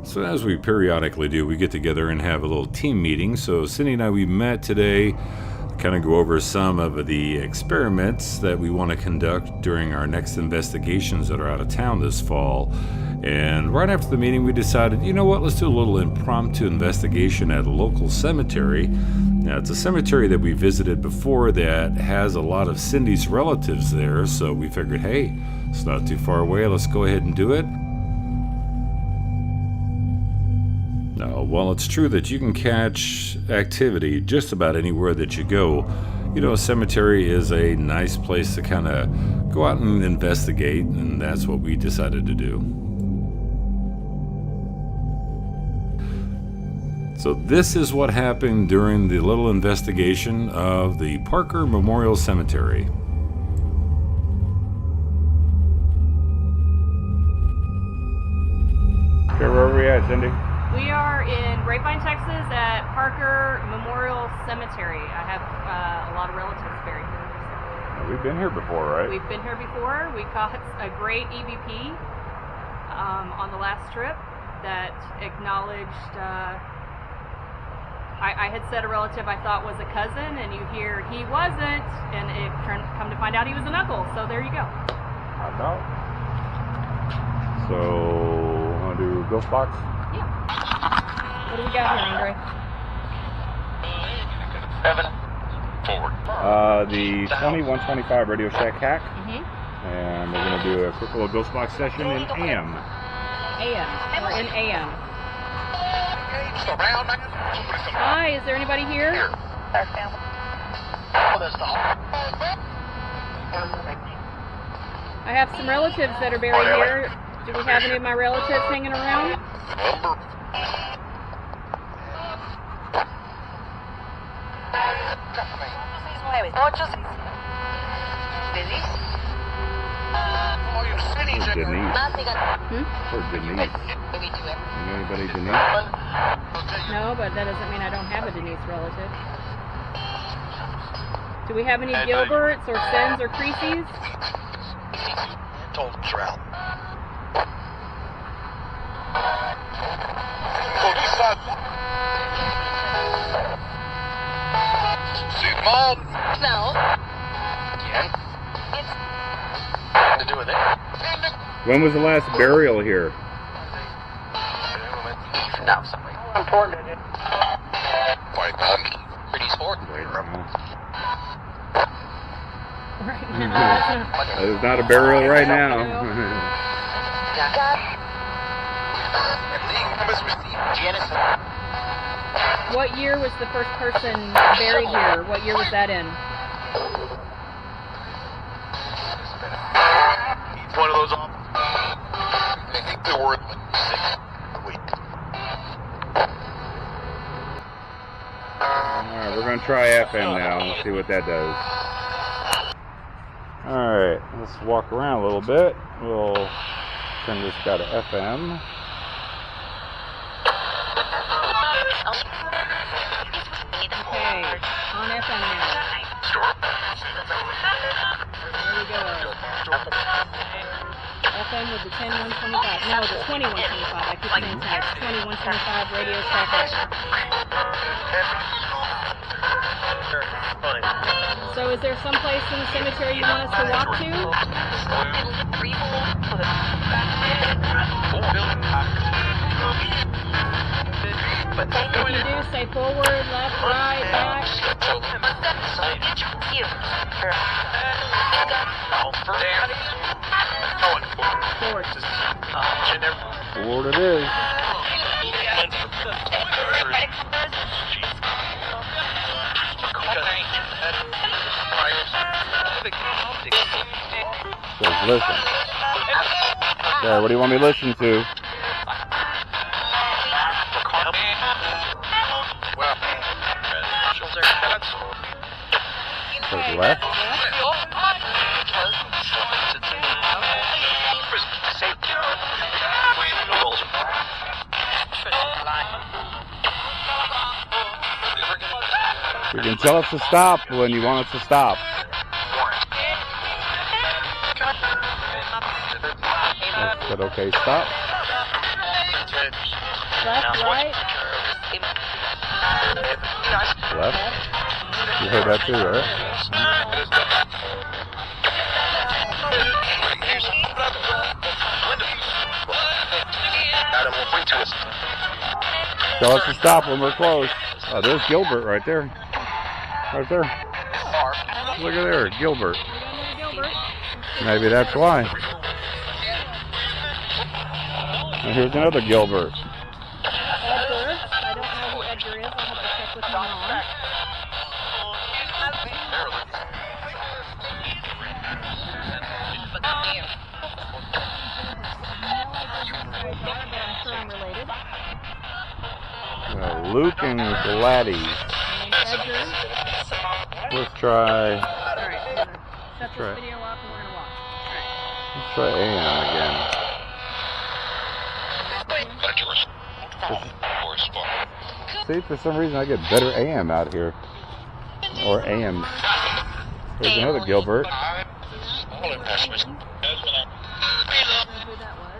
So as we periodically do, we get together and have a little team meeting. So Cindy and I, we met today, kind of go over some of the experiments that we want to conduct during our next investigations that are out of town this fall. And right after the meeting, we decided, you know what, let's do a little impromptu investigation at a local cemetery. Now, it's a cemetery that we visited before that has a lot of Cindy's relatives there, so we figured, hey, it's not too far away, let's go ahead and do it. Now, while it's true that you can catch activity just about anywhere that you go, you know, a cemetery is a nice place to kind of go out and investigate, and that's what we decided to do. So this is what happened during the little investigation of the Parker Memorial Cemetery. Okay, where are we at, Cindy? We are in Grapevine, Texas at Parker Memorial Cemetery. I have a lot of relatives buried here. We've been here before, right? We've been here before. We caught a great EVP on the last trip that acknowledged, I had said a relative I thought was a cousin, and you hear he wasn't, and it come to find out he was an uncle, so there you go. I know. So, want to do ghost box? Yeah. What do we got here, Andre? 7 forward. The 2125 Radio Shack hack. And we're going to do a quick little ghost box session in AM. AM. We're in AM. Hi, is there anybody here? I have some relatives that are buried here. Do we have any of my relatives hanging around? Denise. Or Denise. Anybody Denise? No, but that doesn't mean I don't have a Denise relative. Do we have any Gilberts or Sens or Creases? Told Trout. Mom? No. Again? To do with it. When was the last burial here? No, something important. White pretty sport. Right now. Right now. There's not a burial right now. What year was the first person buried here? What year was that in? One of those. I think they were 6 weeks. Alright, we're going to try FM now and see what that does. Alright, let's walk around a little bit. We'll turn this guy to FM. Okay, on FM now. There we go. FM with the 10125. No, the 2125. I keep saying text. 2125 Radio Shack. So is there some place in the cemetery you want us to walk to? If you do, say forward, left, right, back. Forward. Forward it is. Says listen. Okay, what do you want me to listen to? Says left. You can tell us to stop when you want us to stop. I said, okay, stop. Left, right. Left. You heard that too, right? Tell us to stop when we're close. Oh, there's Gilbert right there. Right there. Look at there, Gilbert. Maybe that's why. And here's another Gilbert. Edgar. I don't know who Edgar is. I'll have to check with my mom. I'm sure I'm related. Luke and Gladys. Edgar. Let's try. Alright, I'm going to set this video off and we're going to watch. Let's try AM again. See, for some reason I get better AM out here. Or AM. There's another Gilbert. I don't know who that was.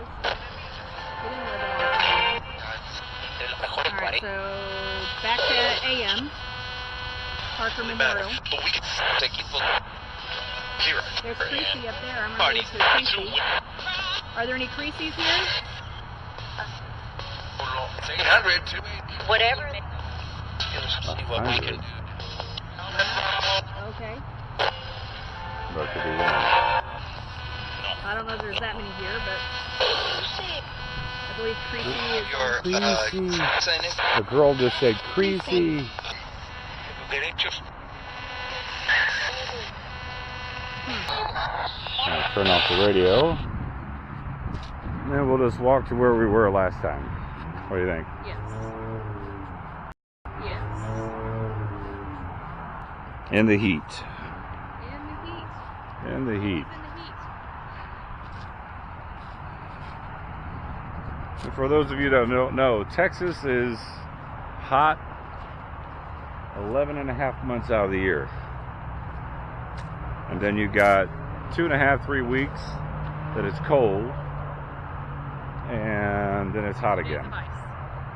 He didn't live in Alright, so back to AM. Parker Memorial. There's Creasy up there. I'm going to go to Creasy. Are there any Creasy's here? Whatever. Okay. That could be wrong. I don't know if there's that many here, but I believe Creasy is... Creasy. The girl just said Creasy. Now turn off the radio. And then we'll just walk to where we were last time. What do you think? Yes. Yes. In the heat. In the heat. In the heat. In the heat. And for those of you that don't know, Texas is hot 11 and a half months out of the year. And then you got 2.5, 3 weeks that it's cold. And then it's hot again. 2 days of ice,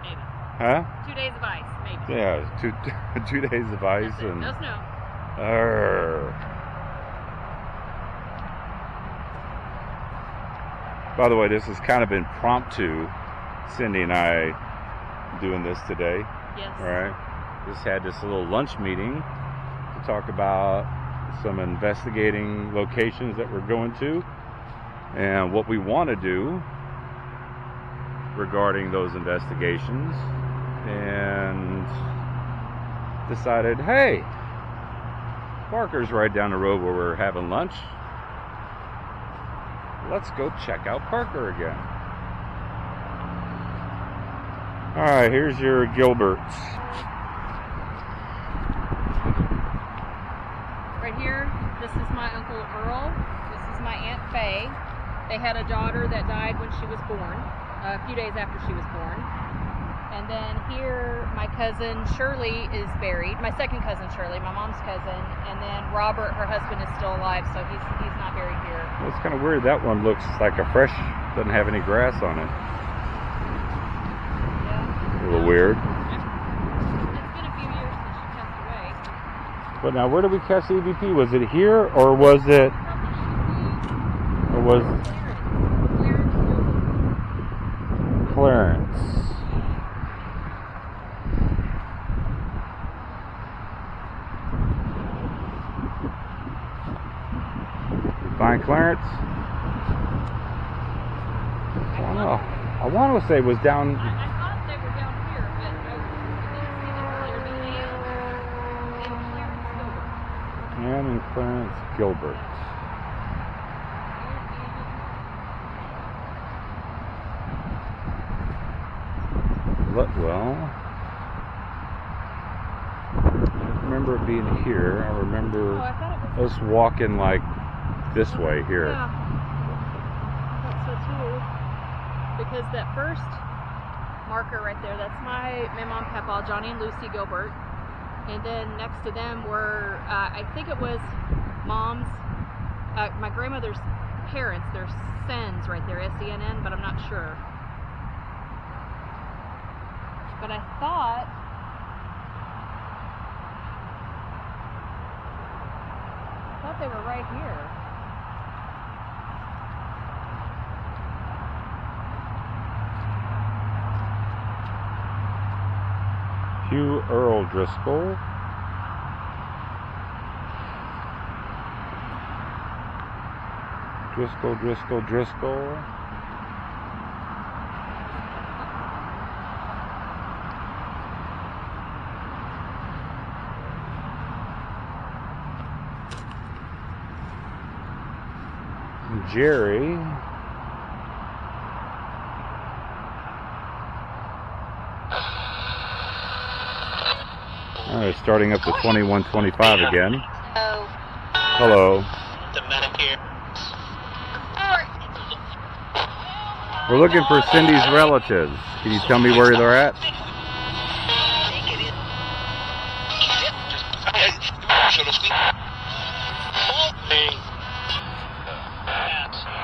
maybe. Huh? 2 days of ice, maybe. Yeah, 2 days of ice. That's it. And No snow. By the way, this has kind of impromptu. Cindy and I doing this today. Yes. All right. Just had this little lunch meeting to talk about some investigating locations that we're going to and what we want to do regarding those investigations, and decided, hey, Parker's right down the road where we're having lunch. Let's go check out Parker again. All right, here's your Gilberts. Right here, this is my Uncle Earl. This is my Aunt Faye. They had a daughter that died when she was born, a few days after she was born. And then here, my cousin Shirley is buried. My second cousin Shirley, my mom's cousin. And then Robert, her husband, is still alive, so he's not buried here. Well, it's kind of weird. That one looks like a fresh, doesn't have any grass on it. Yeah. A little weird. It's been a few years since she passed away. But now, where did we catch the EVP? Was it here, or was it? Or was Clarence? Find Clarence? I don't know. I want to say it was down. I thought they were down here, but I didn't see them earlier. But Ann and Clarence Gilbert. Well, I don't remember it being here. I remember us walking like this way here. Yeah, I thought so too. Because that first marker right there, that's my mom and papa, Johnny and Lucy Gilbert. And then next to them were, I think it was mom's, my grandmother's parents, their Sens right there, S-E-N-N, but I'm not sure. but I thought they were right here. Hugh Earl Driscoll. Driscoll. Jerry. All right, starting up to 2125 again. Hello. The Medicare. We're looking for Cindy's relatives. Can you tell me where they're at?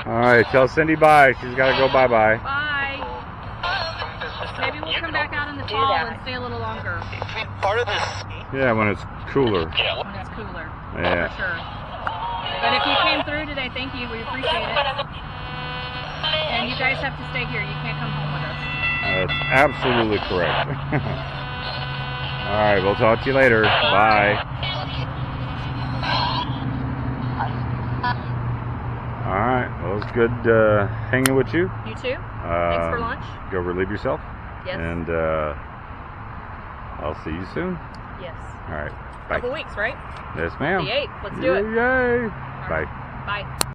All right, tell Cindy bye. She's got to go bye-bye. Bye. Maybe we'll come back out in the fall and stay a little longer. Part of this. Yeah, when it's cooler. Yeah. When it's cooler. Yeah. For sure. But if you came through today, thank you. We appreciate it. And you guys have to stay here. You can't come home with us. That's absolutely correct. All right, we'll talk to you later. Bye. All right, well, it's good hanging with you. You too. Thanks for lunch. Go relieve yourself. Yes. And I'll see you soon. Yes. All right, bye. Couple weeks, right? Yes, ma'am. The 8th. Let's do it. Yay. All right. Bye. Bye.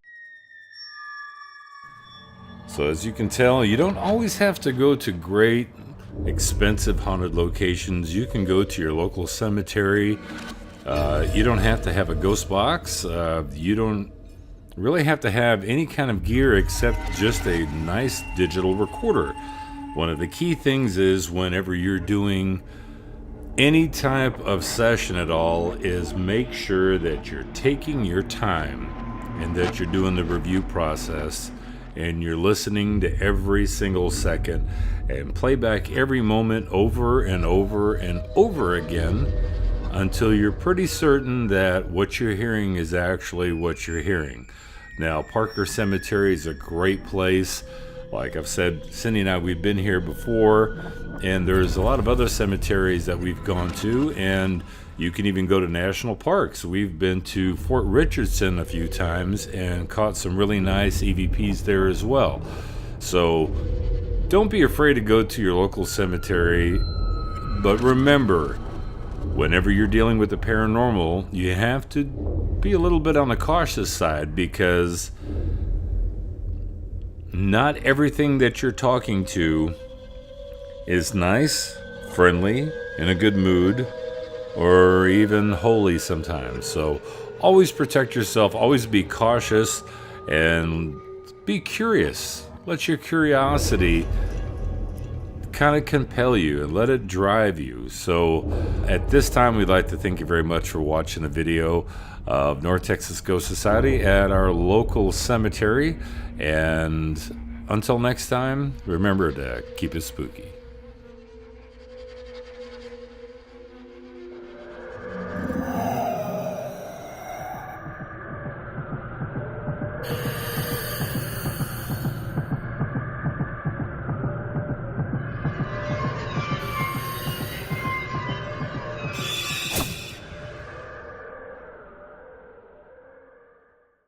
So as you can tell, you don't always have to go to great, expensive haunted locations. You can go to your local cemetery. You don't have to have a ghost box. You don't really have to have any kind of gear except just a nice digital recorder. One of the key things is whenever you're doing any type of session at all is make sure that you're taking your time and that you're doing the review process and you're listening to every single second and play back every moment over and over and over again until you're pretty certain that what you're hearing is actually what you're hearing. Now, Parker Cemetery is a great place. Like I've said, Cindy and I, we've been here before, and there's a lot of other cemeteries that we've gone to, and you can even go to national parks. We've been to Fort Richardson a few times and caught some really nice EVPs there as well. So don't be afraid to go to your local cemetery, but remember, whenever you're dealing with the paranormal, you have to be a little bit on the cautious side because not everything that you're talking to is nice, friendly, in a good mood, or even holy sometimes. So always protect yourself, always be cautious, and be curious. Let your curiosity kind of compel you and let it drive you. So at this time, we'd like to thank you very much for watching the video of North Texas Ghost Society at our local cemetery. And until next time, remember to keep it spooky.